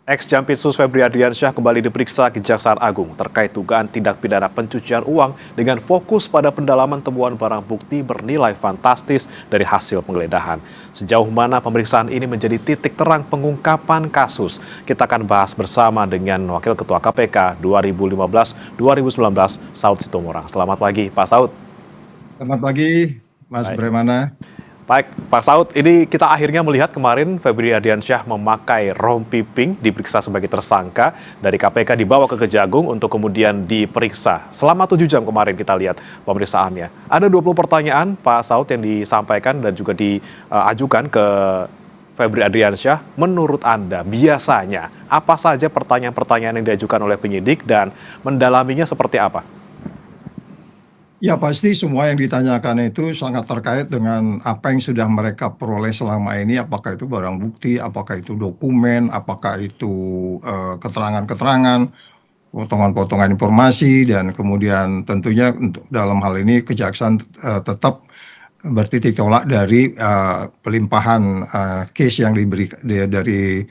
Ex-Jampitsus Febri Ardiansyah kembali diperiksa Kejaksaan Agung terkait dugaan tindak pidana pencucian uang dengan fokus pada pendalaman temuan barang bukti bernilai fantastis dari hasil penggeledahan. Sejauh mana pemeriksaan ini menjadi titik terang pengungkapan kasus? Kita akan bahas bersama dengan Wakil Ketua KPK 2015-2019, Saud Sitomorang. Selamat pagi, Pak Saud. Selamat pagi, Mas Bremana. Baik, Pak Saud, ini kita akhirnya melihat kemarin Febri Ardiansyah memakai rompi pink, diperiksa sebagai tersangka dari KPK, dibawa ke Kejagung untuk kemudian diperiksa. Selama 7 jam kemarin kita lihat pemeriksaannya. Ada 20 pertanyaan, Pak Saud, yang disampaikan dan juga diajukan ke Febri Ardiansyah. Menurut Anda, biasanya apa saja pertanyaan-pertanyaan yang diajukan oleh penyidik dan mendalaminya seperti apa? Ya pasti semua yang ditanyakan itu sangat terkait dengan apa yang sudah mereka peroleh selama ini, apakah itu barang bukti, apakah itu dokumen, apakah itu keterangan-keterangan, potongan-potongan informasi, dan kemudian tentunya untuk dalam hal ini kejaksaan tetap bertitik tolak dari pelimpahan case yang diberi dari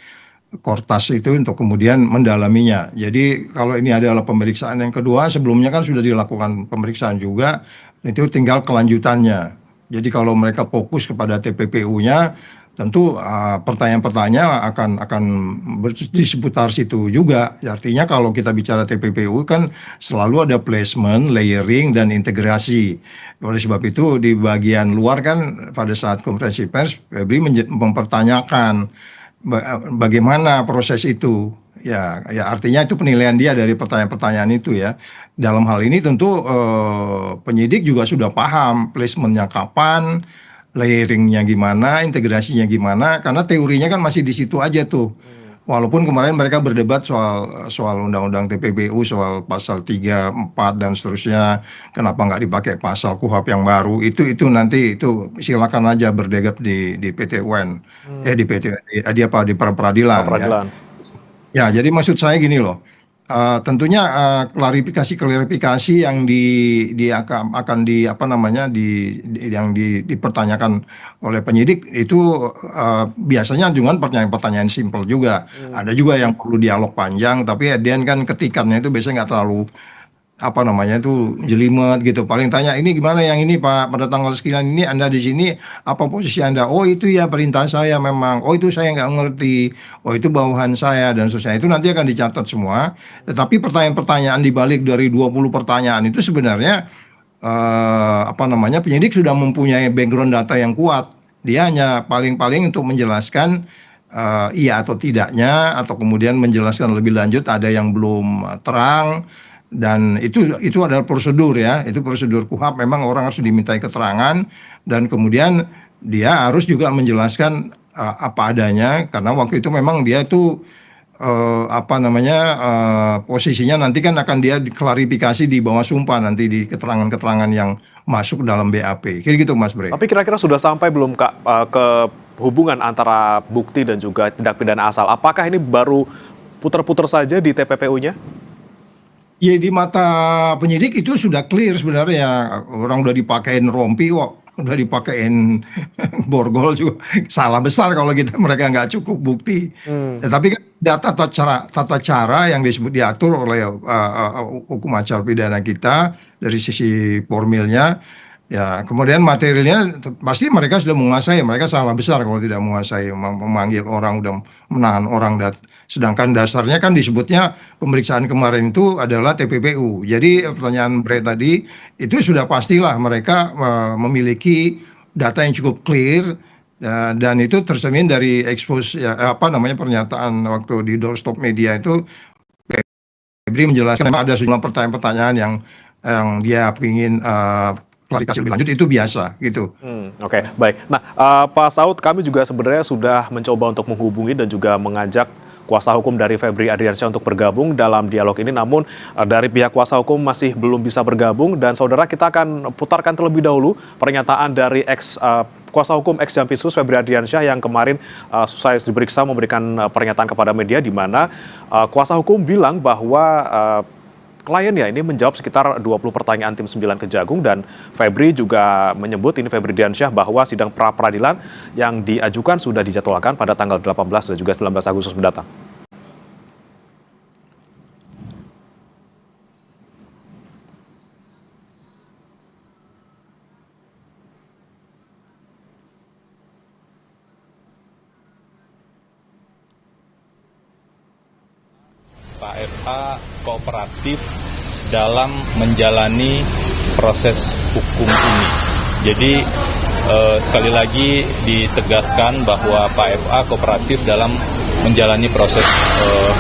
Kortas itu untuk kemudian mendalaminya. Jadi kalau ini adalah pemeriksaan yang kedua, sebelumnya kan sudah dilakukan pemeriksaan juga, itu tinggal kelanjutannya. Jadi kalau mereka fokus kepada TPPU-nya, tentu pertanyaan-pertanyaan akan di seputar situ juga. Artinya kalau kita bicara TPPU kan selalu ada placement, layering, dan integrasi. Oleh sebab itu di bagian luar kan pada saat konferensi pers, Febri mempertanyakan bagaimana proses itu, ya artinya itu penilaian dia dari pertanyaan-pertanyaan itu ya. Dalam hal ini tentu penyidik juga sudah paham placementnya kapan, layeringnya gimana, integrasinya gimana, karena teorinya kan masih di situ aja tuh. Walaupun kemarin mereka berdebat soal undang-undang TPPU, soal pasal 3, 4 dan seterusnya, kenapa nggak dipakai pasal KUHP yang baru, itu nanti itu silakan aja berdebat di PT UN, di peradilan. Ya, jadi maksud saya gini loh, tentunya klarifikasi yang yang dipertanyakan oleh penyidik itu biasanya dengan pertanyaan-pertanyaan simpel juga. Ada juga yang perlu dialog panjang, tapi Edian kan ketikannya itu biasanya nggak terlalu jelimet gitu. Paling tanya, ini gimana yang ini Pak, pada tanggal sekian ini Anda di sini, apa posisi Anda? Oh itu ya perintah saya memang, oh itu saya nggak ngerti, oh itu bawahan saya, dan seterusnya. Itu nanti akan dicatat semua. Tetapi pertanyaan-pertanyaan dibalik dari 20 pertanyaan itu sebenarnya penyidik sudah mempunyai background data yang kuat. Dia hanya paling-paling untuk menjelaskan iya atau tidaknya, atau kemudian menjelaskan lebih lanjut ada yang belum terang. Dan itu adalah prosedur ya, itu prosedur KUHP, memang orang harus dimintai keterangan dan kemudian dia harus juga menjelaskan apa adanya, karena waktu itu memang dia itu posisinya nanti kan akan dia diklarifikasi di bawah sumpah nanti di keterangan-keterangan yang masuk dalam BAP. Kira gitu Mas Bre. Tapi kira-kira sudah sampai belum Kak ke hubungan antara bukti dan juga tindak pidana asal? Apakah ini baru putar-putar saja di TPPU-nya? Ya di mata penyidik itu sudah clear sebenarnya, orang udah dipakein rompi kok, udah dipakein borgol juga salah besar kalau mereka nggak cukup bukti. Tapi kan tata cara yang diatur oleh hukum acara pidana kita dari sisi formilnya. Ya, kemudian materialnya pasti mereka sudah menguasai, mereka salah besar kalau tidak menguasai, memanggil orang, udah menahan orang, sedangkan dasarnya kan disebutnya pemeriksaan kemarin itu adalah TPPU. Jadi pertanyaan Bre tadi itu sudah pastilah mereka memiliki data yang cukup clear, dan itu tercermin dari expose pernyataan waktu di Doorstop Media itu. Febri menjelaskan memang ada sejumlah pertanyaan-pertanyaan yang dia ingin klarifikasi lebih lanjut, itu biasa gitu. Oke, baik. Nah, Pak Saud, kami juga sebenarnya sudah mencoba untuk menghubungi dan juga mengajak kuasa hukum dari Febri Ardiansyah untuk bergabung dalam dialog ini, namun dari pihak kuasa hukum masih belum bisa bergabung. Dan saudara, kita akan putarkan terlebih dahulu pernyataan dari kuasa hukum ex-Jampitsus Febri Ardiansyah yang kemarin selesai diperiksa memberikan pernyataan kepada media, di mana kuasa hukum bilang bahwa kliennya ini menjawab sekitar 20 pertanyaan tim 9 Kejagung, dan Febri juga menyebut, ini Febri Ardiansyah, bahwa sidang pra-peradilan yang diajukan sudah dijadwalkan pada tanggal 18 dan juga 19 Agustus mendatang. Pak FA kooperatif dalam menjalani proses hukum ini. Jadi sekali lagi ditegaskan bahwa Pak FA kooperatif dalam menjalani proses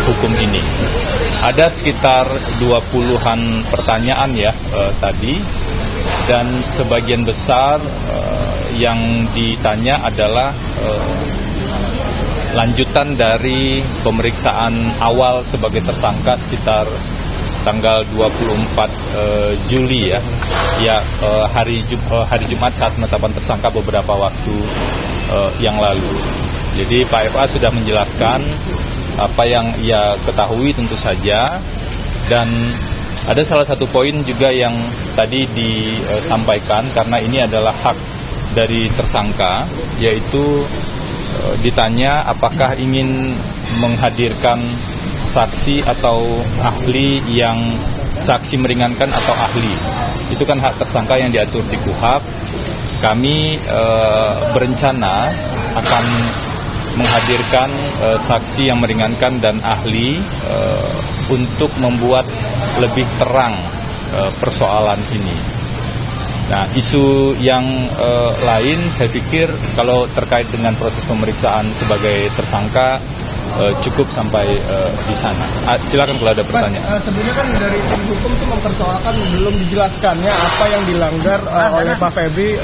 hukum ini. Ada sekitar 20-an pertanyaan ya tadi, dan sebagian besar yang ditanya adalah lanjutan dari pemeriksaan awal sebagai tersangka sekitar tanggal 24 Juli ya. Hari Jumat saat penetapan tersangka beberapa waktu yang lalu. Jadi Pak FA sudah menjelaskan apa yang ia ketahui tentu saja, dan ada salah satu poin juga yang tadi disampaikan karena ini adalah hak dari tersangka, yaitu ditanya apakah ingin menghadirkan saksi atau ahli yang saksi meringankan atau ahli. Itu kan hak tersangka yang diatur di KUHP. Kami berencana akan menghadirkan saksi yang meringankan dan ahli untuk membuat lebih terang persoalan ini. Nah, isu yang lain saya pikir kalau terkait dengan proses pemeriksaan sebagai tersangka cukup sampai di sana. Silakan kalau ada pertanyaan. Sebelumnya kan dari tim hukum itu mempersoalkan belum dijelaskannya apa yang dilanggar oleh Pak Febri,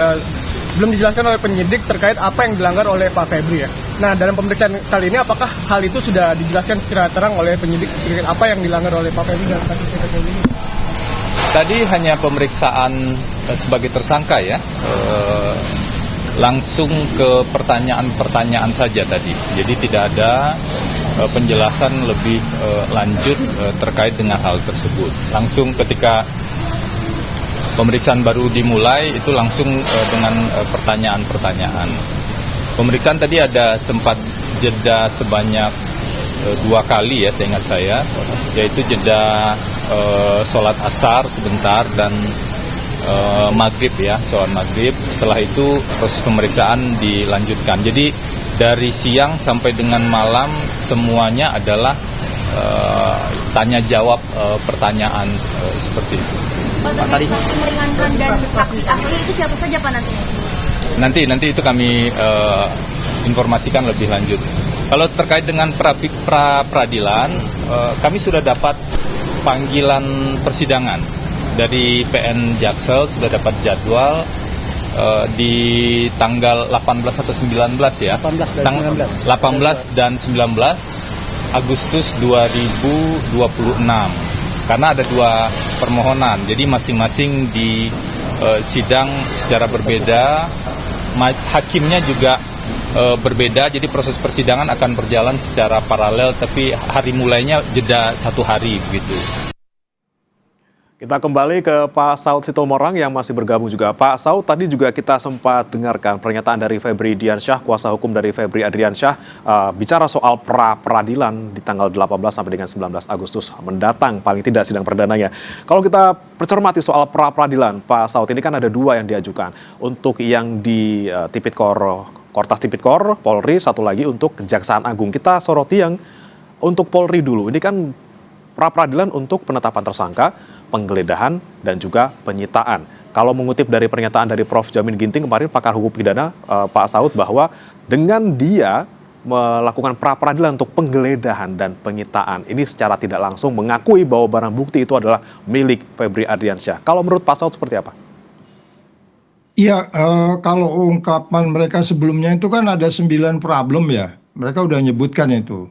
belum dijelaskan oleh penyidik terkait apa yang dilanggar oleh Pak Febri ya. Nah, dalam pemeriksaan kali ini apakah hal itu sudah dijelaskan secara terang oleh penyidik terkait apa yang dilanggar oleh Pak Febri dalam kasus ini? Tadi hanya pemeriksaan sebagai tersangka ya, langsung ke pertanyaan-pertanyaan saja tadi. Jadi tidak ada penjelasan lebih lanjut terkait dengan hal tersebut. Langsung ketika pemeriksaan baru dimulai itu langsung dengan pertanyaan-pertanyaan. Pemeriksaan tadi ada sempat jeda sebanyak 2 kali ya seingat saya, yaitu jeda sholat asar sebentar dan maghrib ya, sholat maghrib. Setelah itu proses pemeriksaan dilanjutkan. Jadi dari siang sampai dengan malam semuanya adalah tanya jawab pertanyaan seperti itu. Pak, tadi saksi meringankan dan saksi ahli itu siapa saja Pak nantinya? Nanti itu kami informasikan lebih lanjut. Kalau terkait dengan pra-peradilan, kami sudah dapat panggilan persidangan dari PN Jaksel, sudah dapat jadwal di tanggal 18 atau 19 ya. 18 dan 19. 18 dan 19 Agustus 2026. Karena ada 2 permohonan, jadi masing-masing di sidang secara berbeda, hakimnya juga berbeda, jadi proses persidangan akan berjalan secara paralel, tapi hari mulainya jeda 1 hari begitu. Kita kembali ke Pak Saud Sitomorang yang masih bergabung juga. Pak Saud, tadi juga kita sempat dengarkan pernyataan dari Febri Diansyah, kuasa hukum dari Febri Adriansyah, bicara soal pra-peradilan di tanggal 18 sampai dengan 19 Agustus mendatang, paling tidak sidang perdananya. Kalau kita percermati soal pra-peradilan, Pak Saud, ini kan ada 2 yang diajukan. Untuk yang di Kortas Tipikor, Polri, satu lagi untuk Kejaksaan Agung. Kita soroti yang untuk Polri dulu. Ini kan pra-peradilan untuk penetapan tersangka, penggeledahan, dan juga penyitaan. Kalau mengutip dari pernyataan dari Prof. Jamin Ginting kemarin, pakar hukum pidana Pak Saud, bahwa dengan dia melakukan pra-peradilan untuk penggeledahan dan penyitaan, ini secara tidak langsung mengakui bahwa barang bukti itu adalah milik Febri Adriansyah. Kalau menurut Pak Saud seperti apa? Iya, kalau ungkapan mereka sebelumnya itu kan ada 9 problem ya. Mereka udah nyebutkan itu.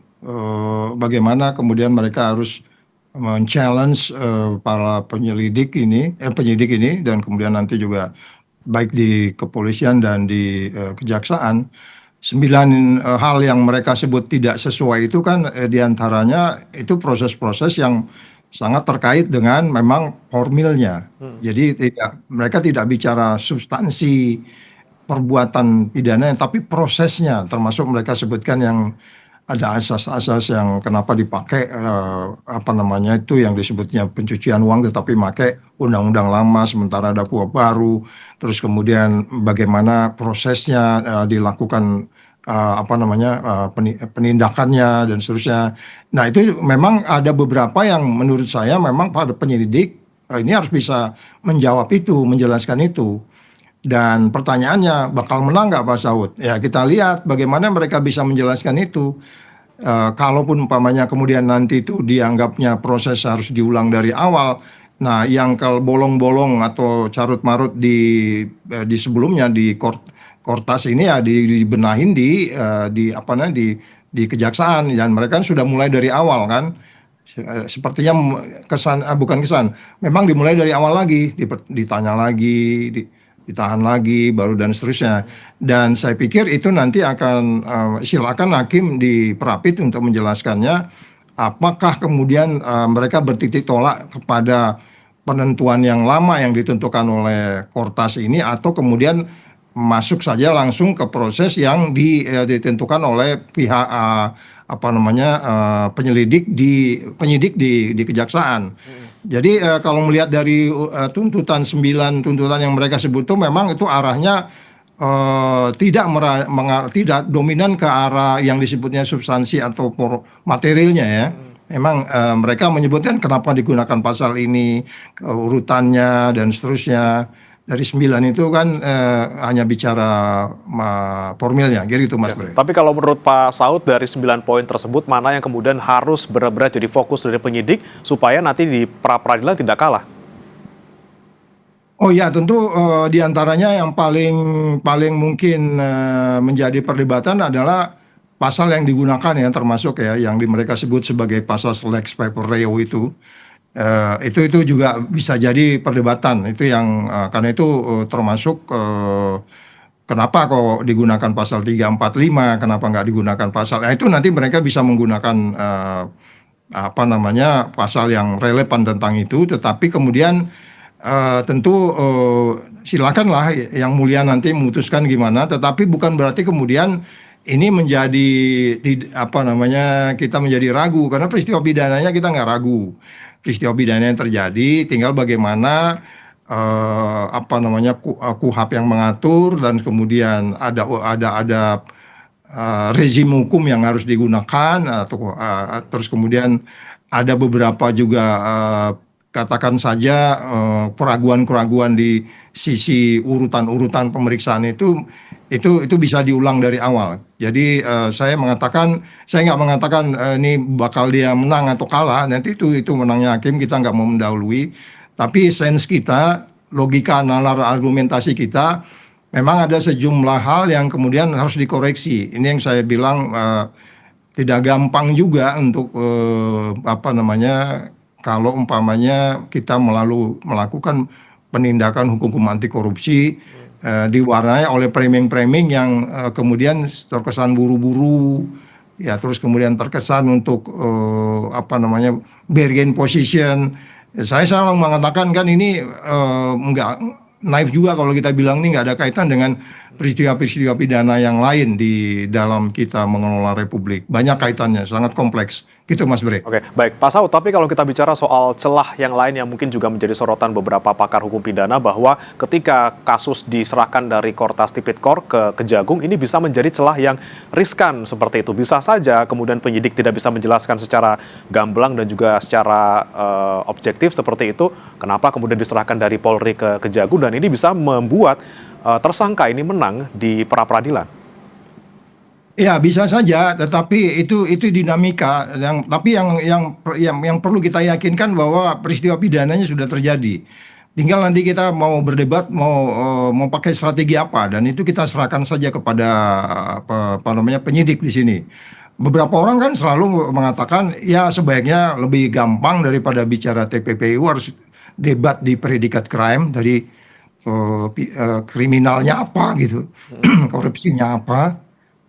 Bagaimana kemudian mereka harus men-challenge para penyidik ini, dan kemudian nanti juga baik di kepolisian dan di kejaksaan. 9 hal yang mereka sebut tidak sesuai itu kan diantaranya itu proses-proses yang sangat terkait dengan memang formilnya. Jadi mereka tidak bicara substansi perbuatan pidana, tapi prosesnya, termasuk mereka sebutkan yang ada asas-asas yang kenapa dipakai itu yang disebutnya pencucian uang, tetapi pakai undang-undang lama sementara ada KUHP baru. Terus kemudian bagaimana prosesnya dilakukan apa namanya, penindakannya dan seterusnya. Nah, itu memang ada beberapa yang menurut saya memang pada penyidik ini harus bisa menjawab itu, menjelaskan itu. Dan pertanyaannya, bakal menang nggak Pak Saud? Ya kita lihat bagaimana mereka bisa menjelaskan itu. Kalaupun umpamanya kemudian nanti itu dianggapnya proses harus diulang dari awal. Nah, yang kalau bolong-bolong atau carut-marut di sebelumnya di Kortas ini ya dibenahin di apa namanya di kejaksaan, dan mereka kan sudah mulai dari awal kan. Sepertinya kesan, bukan kesan, memang dimulai dari awal lagi, ditanya lagi, ditahan lagi, baru dan seterusnya. Dan saya pikir itu nanti akan silakan hakim di Prapit untuk menjelaskannya, apakah kemudian mereka bertitik tolak kepada penentuan yang lama yang ditentukan oleh Kortas ini, atau kemudian masuk saja langsung ke proses yang ditentukan oleh pihak apa namanya, penyidik di kejaksaan. Jadi kalau melihat dari tuntutan 9 tuntutan yang mereka sebut itu memang itu arahnya tidak dominan ke arah yang disebutnya substansi atau materialnya ya. Memang mereka menyebutkan kenapa digunakan pasal ini, urutannya dan seterusnya. Dari 9 itu kan hanya bicara formilnya, gitu Mas Bre. Tapi kalau menurut Pak Saud, dari 9 poin tersebut, mana yang kemudian harus benar-benar jadi fokus dari penyidik supaya nanti di pra-peradilan tidak kalah? Oh ya, tentu diantaranya yang paling mungkin menjadi perdebatan adalah pasal yang digunakan ya, termasuk ya yang mereka sebut sebagai pasal Lex Paper Reo itu. Itu juga bisa jadi perdebatan itu yang karena itu termasuk kenapa kok digunakan pasal 345, kenapa nggak digunakan pasal itu nanti mereka bisa menggunakan apa namanya pasal yang relevan tentang itu, tetapi kemudian tentu silakanlah yang mulia nanti memutuskan gimana, tetapi bukan berarti kemudian ini menjadi apa namanya kita menjadi ragu, karena peristiwa pidananya kita nggak ragu. Peristiwa pidana yang terjadi, tinggal bagaimana apa namanya KUHAP yang mengatur, dan kemudian ada rezim hukum yang harus digunakan, atau terus kemudian ada beberapa juga katakan saja keraguan-keraguan di sisi urutan-urutan pemeriksaan itu bisa diulang dari awal. Jadi saya nggak mengatakan ini bakal dia menang atau kalah. Nanti itu menangnya hakim, kita nggak mau mendahului. Tapi sense kita, logika nalar argumentasi kita, memang ada sejumlah hal yang kemudian harus dikoreksi. Ini yang saya bilang tidak gampang juga untuk apa namanya kalau umpamanya kita melakukan penindakan hukum anti korupsi diwarnai oleh framing-framing yang kemudian terkesan buru-buru, ya, terus kemudian terkesan untuk apa namanya bargain position. Saya selalu mengatakan kan ini enggak naif juga kalau kita bilang ini nggak ada kaitan dengan peristiwa-peristiwa pidana yang lain di dalam kita mengelola republik. Banyak kaitannya, sangat kompleks. Gitu Mas Bre. Oke, baik. Pak Saud, tapi kalau kita bicara soal celah yang lain yang mungkin juga menjadi sorotan beberapa pakar hukum pidana, bahwa ketika kasus diserahkan dari Kortas Tipikor ke Kejagung, ini bisa menjadi celah yang riskan seperti itu. Bisa saja kemudian penyidik tidak bisa menjelaskan secara gamblang dan juga secara objektif seperti itu, kenapa kemudian diserahkan dari Polri ke Kejagung, dan ini bisa membuat tersangka ini menang di pra-peradilan. Ya bisa saja, tetapi itu dinamika yang perlu kita yakinkan bahwa peristiwa pidananya sudah terjadi. Tinggal nanti kita mau berdebat mau pakai strategi apa, dan itu kita serahkan saja kepada apa namanya penyidik di sini. Beberapa orang kan selalu mengatakan ya sebaiknya lebih gampang daripada bicara TPPU harus debat di predikat crime, dari kriminalnya apa gitu, korupsinya apa.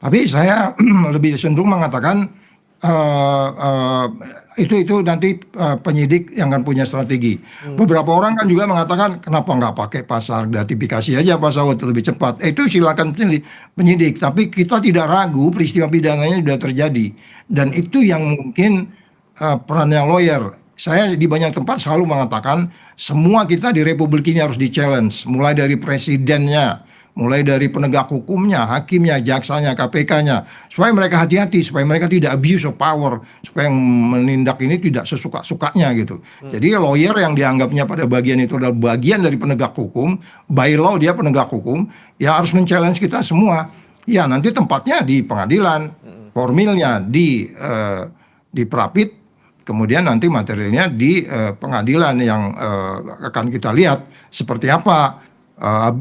Tapi saya lebih cenderung mengatakan itu nanti penyidik yang akan punya strategi. Beberapa orang kan juga mengatakan kenapa nggak pakai pasal gratifikasi aja Pak Saud lebih cepat. Itu silakan penyidik. Tapi kita tidak ragu peristiwa pidananya sudah terjadi. Dan itu yang mungkin perannya lawyer. Saya di banyak tempat selalu mengatakan semua kita di Republik ini harus di-challenge. Mulai dari presidennya, mulai dari penegak hukumnya, hakimnya, jaksanya, KPK-nya, supaya mereka hati-hati, supaya mereka tidak abuse of power, supaya yang menindak ini tidak sesuka-sukanya gitu. Jadi lawyer yang dianggapnya pada bagian itu adalah bagian dari penegak hukum, by law dia penegak hukum, ya harus men-challenge kita semua. Ya nanti tempatnya di pengadilan, formilnya di Prapit, kemudian nanti materialnya di pengadilan yang akan kita lihat seperti apa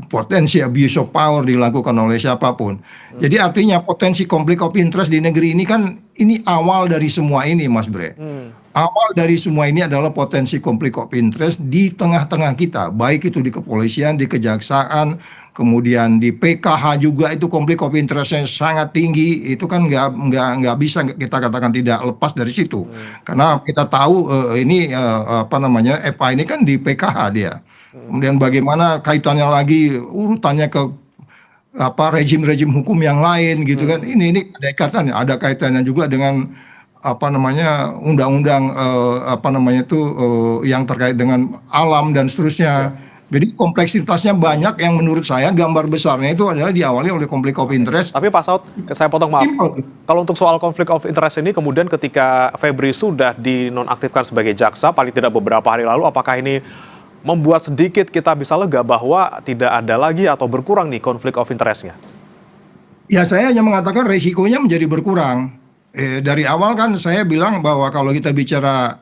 potensi abuse of power dilakukan oleh siapapun. Jadi artinya potensi konflik of interest di negeri ini kan ini awal dari semua ini, Mas Bre. Awal dari semua ini adalah potensi konflik of interest di tengah-tengah kita, baik itu di kepolisian, di kejaksaan, kemudian di PKH juga itu konflik of interestnya sangat tinggi. Itu kan nggak bisa kita katakan tidak lepas dari situ, karena kita tahu ini FA ini kan di PKH dia. Kemudian bagaimana kaitannya lagi urutannya ke rezim-rezim hukum yang lain gitu kan. Ini ada kaitannya juga dengan undang-undang yang terkait dengan alam dan seterusnya. Jadi kompleksitasnya banyak yang menurut saya gambar besarnya itu adalah diawali oleh konflik of interest. Tapi Pak Saud, saya potong maaf. Simple. Kalau untuk soal konflik of interest ini kemudian ketika Febri sudah dinonaktifkan sebagai jaksa paling tidak beberapa hari lalu, apakah ini membuat sedikit kita bisa lega bahwa tidak ada lagi atau berkurang nih konflik of interest-nya? Ya saya hanya mengatakan resikonya menjadi berkurang. Dari awal kan saya bilang bahwa kalau kita bicara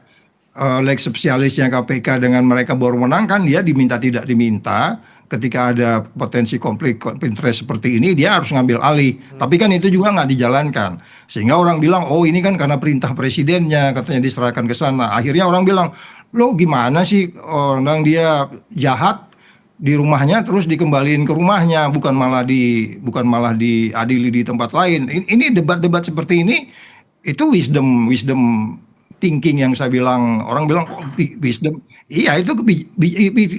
leg spesialisnya KPK dengan mereka berwenang kan dia diminta tidak diminta. Ketika ada potensi konflik of interest seperti ini dia harus ngambil alih. Tapi kan itu juga nggak dijalankan. Sehingga orang bilang oh ini kan karena perintah presidennya katanya diserahkan ke sana. Akhirnya orang bilang lo gimana sih orang dia jahat di rumahnya terus dikembaliin ke rumahnya bukan malah diadili di tempat lain. Ini debat-debat seperti ini itu wisdom thinking yang saya bilang. Orang bilang oh, wisdom. Iya itu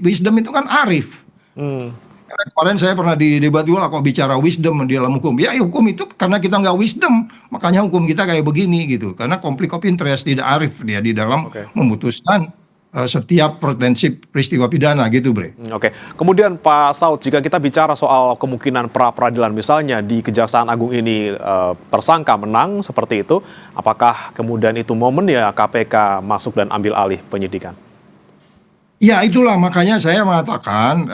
wisdom itu kan arif. Kemarin saya pernah di debat juga kok bicara wisdom di dalam hukum. Ya hukum itu karena kita nggak wisdom makanya hukum kita kayak begini gitu. Karena konflik of interest tidak arif dia di dalam memutuskan setiap potensi peristiwa pidana gitu, Bre. Oke. Kemudian Pak Saud, jika kita bicara soal kemungkinan pra-peradilan misalnya di Kejaksaan Agung ini tersangka menang seperti itu, apakah kemudian itu momen ya KPK masuk dan ambil alih penyidikan? Ya itulah makanya saya mengatakan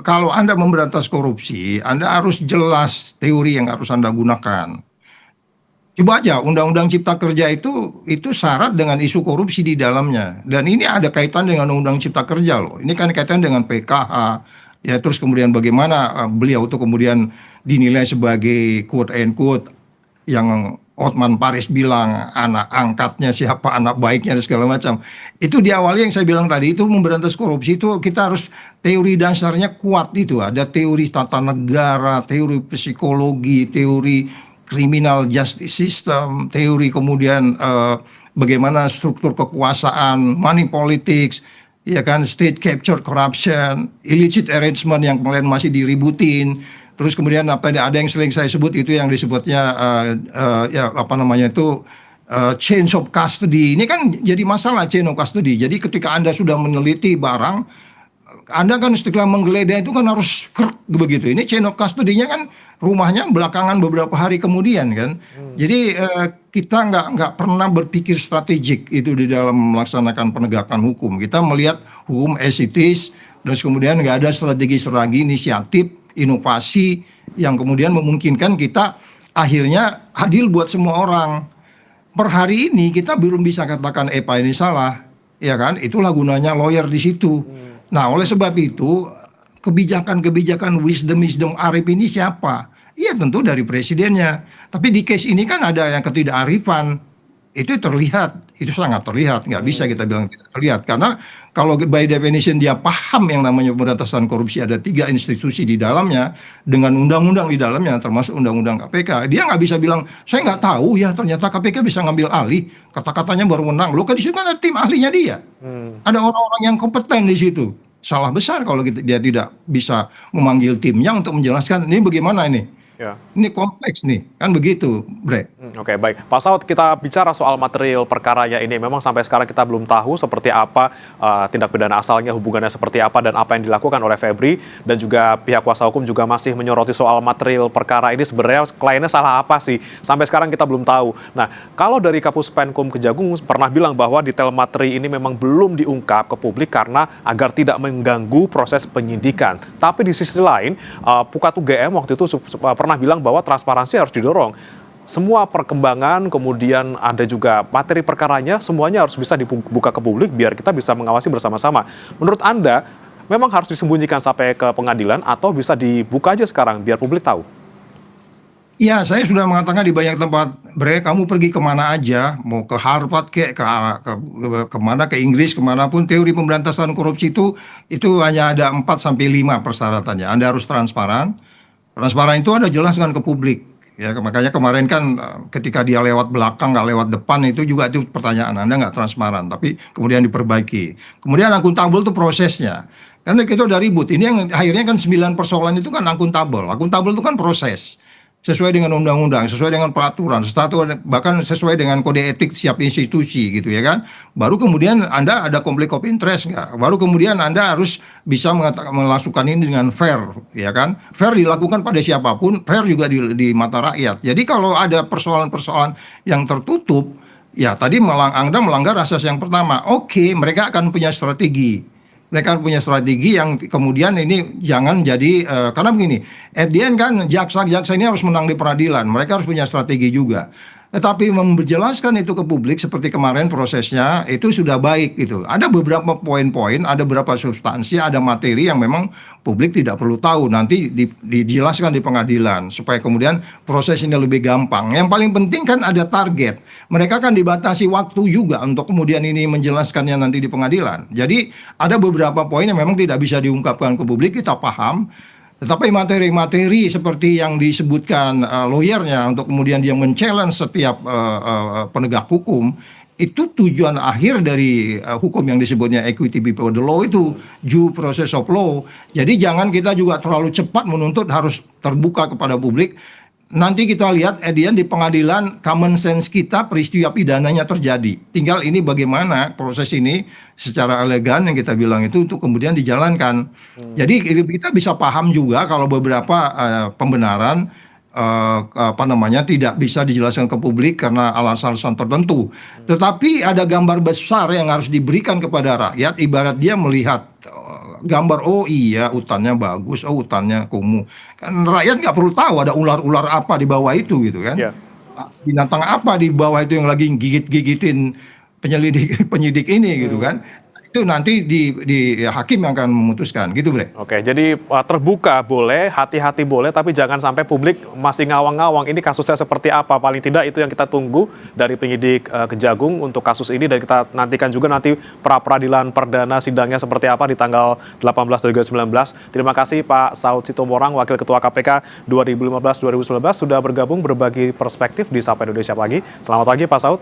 kalau Anda memberantas korupsi, Anda harus jelas teori yang harus Anda gunakan. Coba aja Undang-Undang Cipta Kerja itu syarat dengan isu korupsi di dalamnya. Dan ini ada kaitan dengan Undang Cipta Kerja loh. Ini kan kaitan dengan PKH. Ya terus kemudian bagaimana beliau itu kemudian dinilai sebagai quote and quote yang Otman Paris bilang anak angkatnya siapa, anak baiknya dan segala macam. Itu diawali yang saya bilang tadi itu memberantas korupsi itu kita harus teori dasarnya kuat itu. Ada teori tata negara, teori psikologi, teori criminal justice system, teori kemudian bagaimana struktur kekuasaan, money politics, ya kan, state capture corruption, illicit arrangement yang kemarin masih diributin. Terus kemudian ada yang sering saya sebut itu yang disebutnya chain of custody. Ini kan jadi masalah chain of custody. Jadi ketika Anda sudah meneliti barang, Anda kan setelah menggeledah itu kan harus begitu. Ini chain of custody-nya kan rumahnya belakangan beberapa hari kemudian kan. Jadi kita nggak pernah berpikir strategik itu di dalam melaksanakan penegakan hukum. Kita melihat hukum as it is, terus kemudian nggak ada strategi inisiatif, inovasi yang kemudian memungkinkan kita akhirnya adil buat semua orang. Per hari ini kita belum bisa katakan Pak ini salah, ya kan? Itulah gunanya lawyer di situ. Nah, oleh sebab itu kebijakan-kebijakan wisdom arif ini siapa? Iya tentu dari presidennya. Tapi di case ini kan ada yang ketidakarifan. Itu terlihat, itu sangat terlihat. Nggak bisa kita bilang tidak terlihat. Karena kalau by definition dia paham yang namanya pemberantasan korupsi ada 3 institusi di dalamnya dengan undang-undang di dalamnya termasuk undang-undang KPK. Dia nggak bisa bilang saya nggak tahu ya ternyata KPK bisa ngambil alih. Kata-katanya berwenang. Loh kan di situ kan ada tim ahlinya dia. Ada orang-orang yang kompeten di situ. Salah besar kalau dia tidak bisa memanggil timnya untuk menjelaskan ini bagaimana ini. Ya. Ini kompleks nih, kan begitu, Bre. Oke, baik. Pak Saud, kita bicara soal material perkaranya ini. Memang sampai sekarang kita belum tahu seperti apa tindak pidana asalnya, hubungannya seperti apa, dan apa yang dilakukan oleh Febri. Dan juga pihak kuasa hukum juga masih menyoroti soal material perkara ini. Sebenarnya kliennya salah apa sih? Sampai sekarang kita belum tahu. Nah, kalau dari Kapus Penkum Kejagung pernah bilang bahwa detail materi ini memang belum diungkap ke publik karena agar tidak mengganggu proses penyidikan. Tapi di sisi lain, Pukat UGM waktu itu pernah bilang bahwa transparansi harus didorong. Semua perkembangan, kemudian ada juga materi perkaranya, semuanya harus bisa dibuka ke publik biar kita bisa mengawasi bersama-sama. Menurut Anda, memang harus disembunyikan sampai ke pengadilan atau bisa dibuka aja sekarang biar publik tahu? Iya, saya sudah mengatakan di banyak tempat, Bre, kamu pergi kemana aja, mau ke Harvard kemana, ke Inggris, kemanapun, teori pemberantasan korupsi itu hanya ada 4-5 persyaratannya. Anda harus transparan. Transparan itu ada jelaskan ke publik. Ya, makanya kemarin kan ketika dia lewat belakang, nggak lewat depan, itu juga itu pertanyaan, Anda nggak transparan, tapi kemudian diperbaiki. Kemudian akuntabel itu prosesnya. Karena kita udah ribut, ini yang akhirnya kan 9 persoalan itu kan akuntabel. Akuntabel itu kan proses. Sesuai dengan undang-undang, sesuai dengan peraturan, bahkan sesuai dengan kode etik setiap institusi gitu ya kan. Baru kemudian Anda ada konflik of interest nggak? Baru kemudian Anda harus bisa melakukan ini dengan fair, ya kan? Fair dilakukan pada siapapun, fair juga di mata rakyat. Jadi kalau ada persoalan-persoalan yang tertutup, ya tadi Anda melanggar asas yang pertama. Oke, mereka akan punya strategi. Mereka punya strategi yang kemudian ini jangan jadi karena begini, at the end kan jaksa ini harus menang di peradilan, mereka harus punya strategi juga. Tetapi menjelaskan itu ke publik seperti kemarin prosesnya itu sudah baik gitu. Ada beberapa poin-poin, ada beberapa substansi, ada materi yang memang publik tidak perlu tahu. Nanti dijelaskan di pengadilan supaya kemudian proses ini lebih gampang. Yang paling penting kan ada target. Mereka kan dibatasi waktu juga untuk kemudian ini menjelaskannya nanti di pengadilan. Jadi ada beberapa poin yang memang tidak bisa diungkapkan ke publik, kita paham. Tetapi materi-materi seperti yang disebutkan lawyernya untuk kemudian dia men-challenge setiap penegak hukum, itu tujuan akhir dari hukum yang disebutnya equity before the law itu, due process of law. Jadi jangan kita juga terlalu cepat menuntut, harus terbuka kepada publik. Nanti kita lihat di pengadilan common sense kita peristiwa pidananya terjadi. Tinggal ini bagaimana proses ini secara elegan yang kita bilang itu untuk kemudian dijalankan. Jadi kita bisa paham juga kalau beberapa pembenaran tidak bisa dijelaskan ke publik karena alasan-alasan tertentu. Tetapi ada gambar besar yang harus diberikan kepada rakyat, ibarat dia melihat gambar, oh iya hutannya bagus, oh hutannya kumuh. Kan rakyat nggak perlu tahu ada ular-ular apa di bawah itu gitu kan. Yeah. Binatang apa di bawah itu yang lagi gigit-gigitin penyidik ini gitu kan. Itu nanti di hakim yang akan memutuskan gitu, Bre. Oke, jadi terbuka boleh, hati-hati boleh, tapi jangan sampai publik masih ngawang-ngawang ini kasusnya seperti apa. Paling tidak itu yang kita tunggu dari penyidik Kejagung untuk kasus ini, dan kita nantikan juga nanti pra-peradilan perdana sidangnya seperti apa di tanggal 18 dan 19. Terima kasih Pak Saud Sitomorang, Wakil Ketua KPK 2015-2019 sudah bergabung berbagi perspektif di Sapa Indonesia Pagi. Selamat pagi Pak Saud.